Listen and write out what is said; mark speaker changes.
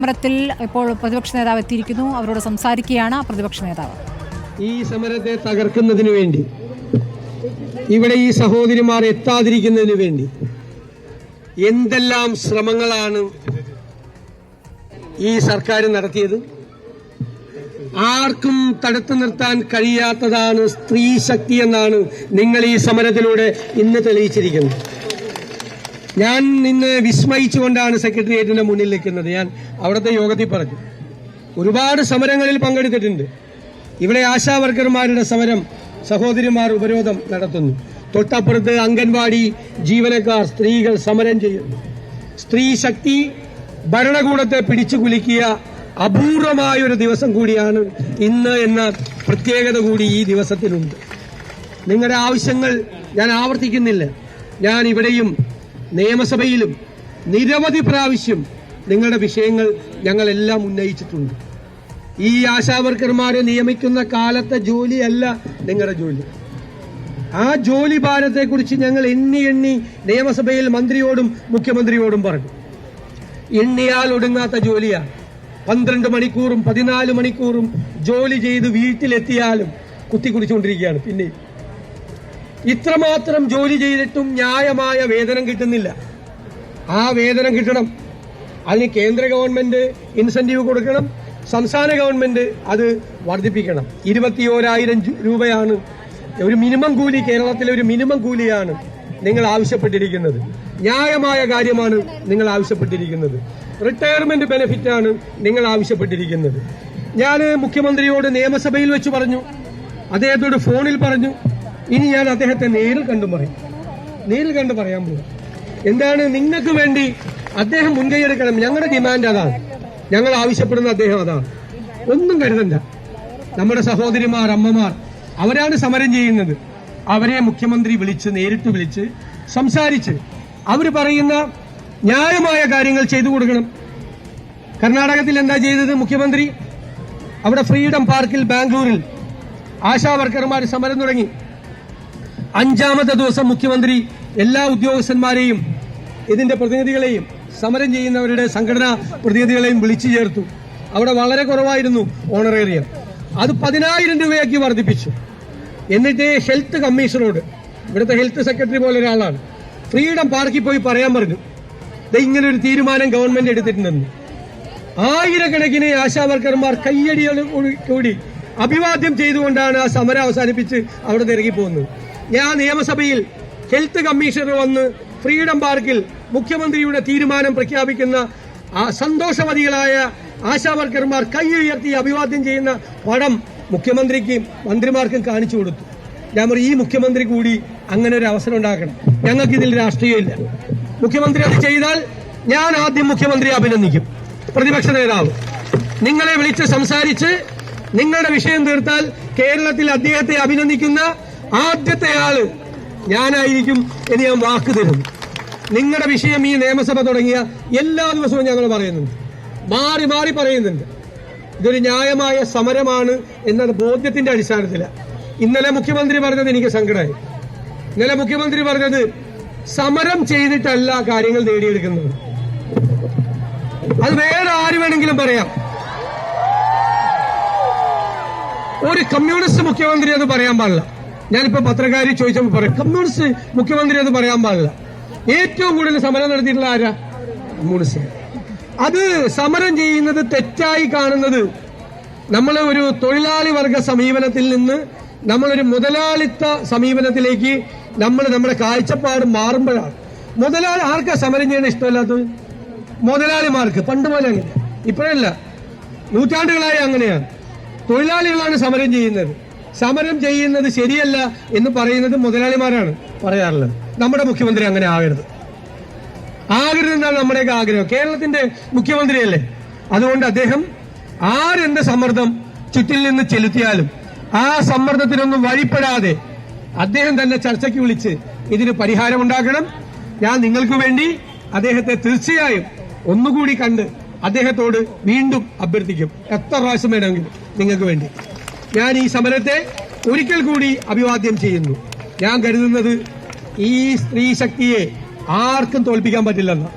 Speaker 1: സമരത്തിൽ ഇപ്പോൾ പ്രതിപക്ഷ നേതാവ് എത്തിയിരിക്കുന്നു. അവരോട് സംസാരിക്കുകയാണ് പ്രതിപക്ഷ നേതാവ്.
Speaker 2: ഈ സമരത്തെ തകർക്കുന്നതിന് വേണ്ടി, ഇവിടെ ഈ സഹോദരിമാർ എത്താതിരിക്കുന്നതിന് വേണ്ടി എന്തെല്ലാം ശ്രമങ്ങളാണ് ഈ സർക്കാർ നടത്തിയത്. ആർക്കും തടുത്തു നിർത്താൻ കഴിയാത്തതാണ് സ്ത്രീ ശക്തി എന്നാണ് നിങ്ങൾ ഈ സമരത്തിലൂടെ ഇന്ന് തെളിയിച്ചിരിക്കുന്നത്. ഞാൻ ഇന്ന് വിസ്മയിച്ചുകൊണ്ടാണ് സെക്രട്ടേറിയറ്റിന്റെ മുന്നിൽ നിൽക്കുന്നത്. ഞാൻ അവിടുത്തെ യോഗത്തിൽ പറഞ്ഞു, ഒരുപാട് സമരങ്ങളിൽ പങ്കെടുത്തിട്ടുണ്ട്. ഇവിടെ ആശാവർക്കർമാരുടെ സമരം സഹോദരിമാർ ഉപരോധം നടത്തുന്നു. തൊട്ടപ്പുറത്ത് അംഗൻവാടി ജീവനക്കാർ സ്ത്രീകൾ സമരം ചെയ്യുന്നു. സ്ത്രീ ശക്തി ഭരണകൂടത്തെ പിടിച്ചു കുലുക്കിയ അപൂർവമായൊരു ദിവസം കൂടിയാണ് ഇന്ന് എന്ന പ്രത്യേകത കൂടി ഈ ദിവസത്തിനുണ്ട്. നിങ്ങളുടെ ആവശ്യങ്ങൾ ഞാൻ ആവർത്തിക്കുന്നില്ല. ഞാൻ ഇവിടെയും നിയമസഭയിലും നിരവധി പ്രാവശ്യം നിങ്ങളുടെ വിഷയങ്ങൾ ഞങ്ങളെല്ലാം ഉന്നയിച്ചിട്ടുണ്ട്. ഈ ആശാവർക്കർമാരെ നിയമിക്കുന്ന കാലത്തെ ജോലിയല്ല നിങ്ങളുടെ ജോലി. ആ ജോലി ഭാരത്തെക്കുറിച്ച് ഞങ്ങൾ എണ്ണി നിയമസഭയിൽ മന്ത്രിയോടും മുഖ്യമന്ത്രിയോടും പറഞ്ഞു. എണ്ണിയാൽ ഒടുങ്ങാത്ത ജോലിയാണ്. 12 മണിക്കൂറും 14 മണിക്കൂറും ജോലി ചെയ്ത് വീട്ടിലെത്തിയാലും കുത്തിക്കുടിച്ചുകൊണ്ടിരിക്കുകയാണ്. പിന്നെ ഇത്രമാത്രം ജോലി ചെയ്തിട്ടും ന്യായമായ വേതനം കിട്ടുന്നില്ല. ആ വേതനം കിട്ടണം. അതിന് കേന്ദ്ര ഗവൺമെന്റ് ഇൻസെന്റീവ് കൊടുക്കണം, സംസ്ഥാന ഗവൺമെന്റ് അത് വർദ്ധിപ്പിക്കണം. 21,000 രൂപയാണ് ഒരു മിനിമം കൂലി. കേരളത്തിലെ ഒരു മിനിമം കൂലിയാണ് നിങ്ങൾ ആവശ്യപ്പെട്ടിരിക്കുന്നത്. ന്യായമായ കാര്യമാണ് നിങ്ങൾ ആവശ്യപ്പെട്ടിരിക്കുന്നത്. റിട്ടയർമെന്റ് ബെനിഫിറ്റാണ് നിങ്ങൾ ആവശ്യപ്പെട്ടിരിക്കുന്നത്. ഞാൻ മുഖ്യമന്ത്രിയോട് നിയമസഭയിൽ വെച്ച് പറഞ്ഞു, അദ്ദേഹത്തോട് ഫോണിൽ പറഞ്ഞു. ഇനി ഞാൻ അദ്ദേഹത്തെ നേരിൽ കണ്ടു പറയാൻ പോകും. എന്താണ് നിങ്ങൾക്ക് വേണ്ടി അദ്ദേഹം മുൻകൈയെടുക്കണം. ഞങ്ങളുടെ ഡിമാൻഡ് അതാണ്, ഞങ്ങൾ ആവശ്യപ്പെടുന്ന അദ്ദേഹം അതാണ്. ഒന്നും കരുതണ്ട. നമ്മുടെ സഹോദരിമാർ, അമ്മമാർ, അവരാണ് സമരം ചെയ്യുന്നത്. അവരെ മുഖ്യമന്ത്രി നേരിട്ട് വിളിച്ച് സംസാരിച്ച് അവർ പറയുന്ന ന്യായമായ കാര്യങ്ങൾ ചെയ്തു കൊടുക്കണം. കർണാടകത്തിൽ എന്താ ചെയ്തത് മുഖ്യമന്ത്രി? അവിടെ ഫ്രീഡം പാർക്കിൽ ബാംഗ്ലൂരിൽ ആശാവർക്കർമാർ സമരം തുടങ്ങി. 5ാമത്തെ ദിവസം മുഖ്യമന്ത്രി എല്ലാ ഉദ്യോഗസ്ഥന്മാരെയും ഇതിന്റെ പ്രതിനിധികളെയും സമരം ചെയ്യുന്നവരുടെ സംഘടനാ പ്രതിനിധികളെയും വിളിച്ചു ചേർത്തു. അവിടെ വളരെ കുറവായിരുന്നു ഓണറേറിയം. അത് 10,000 രൂപയാക്കി വർദ്ധിപ്പിച്ചു. എന്നിട്ട് ഹെൽത്ത് കമ്മീഷണറോട്, ഇവിടുത്തെ ഹെൽത്ത് സെക്രട്ടറി പോലെ ഒരാളാണ്, ഫ്രീഡം പാർക്കിൽ പോയി പറയാൻ പറഞ്ഞു, ഇങ്ങനെ ഒരു തീരുമാനം ഗവൺമെന്റ് എടുത്തിട്ടുണ്ടെന്ന്. ആയിരക്കണക്കിന് ആശാവർക്കർമാർ കയ്യടിയോടുകൂടി അഭിവാദ്യം ചെയ്തുകൊണ്ടാണ് ആ സമരം അവസാനിപ്പിച്ച് അവിടെ ഇറങ്ങി പോകുന്നത്. ഞാൻ നിയമസഭയിൽ ഹെൽത്ത് കമ്മീഷണർ വന്ന് ഫ്രീഡം പാർക്കിൽ മുഖ്യമന്ത്രിയുടെ തീരുമാനം പ്രഖ്യാപിക്കുന്ന ആ സന്തോഷവതികളായ ആശാവർക്കർമാർ കൈ ഉയർത്തി അഭിവാദ്യം ചെയ്യുന്ന പടം മുഖ്യമന്ത്രിക്കും മന്ത്രിമാർക്കും കാണിച്ചു കൊടുത്തു. ഞാൻ പറയും, ഈ മുഖ്യമന്ത്രി കൂടി അങ്ങനെ ഒരു അവസരം ഉണ്ടാക്കണം. ഞങ്ങൾക്കിതിൽ രാഷ്ട്രീയമില്ല. മുഖ്യമന്ത്രി അത് ചെയ്താൽ ഞാൻ ആദ്യം മുഖ്യമന്ത്രിയെ അഭിനന്ദിക്കും. പ്രതിപക്ഷ നേതാവ് നിങ്ങളെ വിളിച്ച് സംസാരിച്ച് നിങ്ങളുടെ വിഷയം തീർത്താൽ കേരളത്തിൽ അദ്ദേഹത്തെ അഭിനന്ദിക്കുന്ന ആദ്യത്തെ ആള് ഞാനായിരിക്കും എന്ന് ഞാൻ വാക്ക് തരുന്നു. നിങ്ങളുടെ വിഷയം ഈ നിയമസഭ തുടങ്ങിയ എല്ലാ ദിവസവും ഞങ്ങൾ പറയുന്നുണ്ട്, മാറി മാറി പറയുന്നുണ്ട്. ഇതൊരു ന്യായമായ സമരമാണ് എന്ന ബോധ്യത്തിന്റെ അടിസ്ഥാനത്തിലാണ്. ഇന്നലെ മുഖ്യമന്ത്രി പറഞ്ഞത് എനിക്ക് സങ്കടമായി. ഇന്നലെ മുഖ്യമന്ത്രി പറഞ്ഞത് സമരം ചെയ്തിട്ടല്ല കാര്യങ്ങൾ നേടിയെടുക്കുന്നത്. അത് വേറെ ആര് വേണമെങ്കിലും പറയാം. ഒരു കമ്മ്യൂണിസ്റ്റ് മുഖ്യമന്ത്രി അത് പറയാൻ പാടില്ല. ഞാനിപ്പോ പത്രക്കാരി ചോദിച്ചപ്പോൾ പറയാം, കമ്മ്യൂണിസ്റ്റ് മുഖ്യമന്ത്രി അത് പറയാൻ പാടില്ല. ഏറ്റവും കൂടുതൽ സമരം നടത്തിയിട്ടുള്ള ആരാ? കമ്മ്യൂണിസ്റ്റ്. അത് സമരം ചെയ്യുന്നത് തെറ്റായി കാണുന്നത് നമ്മൾ ഒരു തൊഴിലാളി വർഗ സമീപനത്തിൽ നിന്ന് നമ്മളൊരു മുതലാളിത്ത സമീപനത്തിലേക്ക് നമ്മുടെ കാഴ്ചപ്പാട് മാറുമ്പോഴാണ്. മുതലാളി ആർക്കാ സമരം ചെയ്യാൻ ഇഷ്ടമല്ലാത്തത്? മുതലാളിമാർക്ക്. പണ്ട് പോലെ അങ്ങനെ, ഇപ്പോഴല്ല, നൂറ്റാണ്ടുകളായി അങ്ങനെയാണ്. തൊഴിലാളികളാണ് സമരം ചെയ്യുന്നത്. സമരം ചെയ്യുന്നത് ശരിയല്ല എന്ന് പറയുന്നത് മുതലാളിമാരാണ് പറയാറുള്ളത്. നമ്മുടെ മുഖ്യമന്ത്രി അങ്ങനെ ആകരുതെന്നാണ് നമ്മുടെയൊക്കെ ആഗ്രഹം. കേരളത്തിന്റെ മുഖ്യമന്ത്രിയല്ലേ. അതുകൊണ്ട് അദ്ദേഹം ആരെന്ത് സമ്മർദ്ദം ചുറ്റിൽ നിന്ന് ചെലുത്തിയാലും ആ സമ്മർദ്ദത്തിനൊന്നും വഴിപ്പെടാതെ അദ്ദേഹം തന്നെ ചർച്ചയ്ക്ക് വിളിച്ച് ഇതിന് പരിഹാരമുണ്ടാക്കണം. ഞാൻ നിങ്ങൾക്ക് വേണ്ടി അദ്ദേഹത്തെ തീർച്ചയായും ഒന്നുകൂടി കണ്ട് അദ്ദേഹത്തോട് വീണ്ടും അഭ്യർത്ഥിക്കും. എത്ര പ്രാവശ്യം വേണമെങ്കിലും നിങ്ങൾക്ക് വേണ്ടി. ഞാൻ ഈ സമരത്തെ ഒരിക്കൽ കൂടി അഭിവാദ്യം ചെയ്യുന്നു. ഞാൻ കരുതുന്നത് ഈ സ്ത്രീ ശക്തിയെ ആർക്കും തോൽപ്പിക്കാൻ പറ്റില്ലെന്ന്.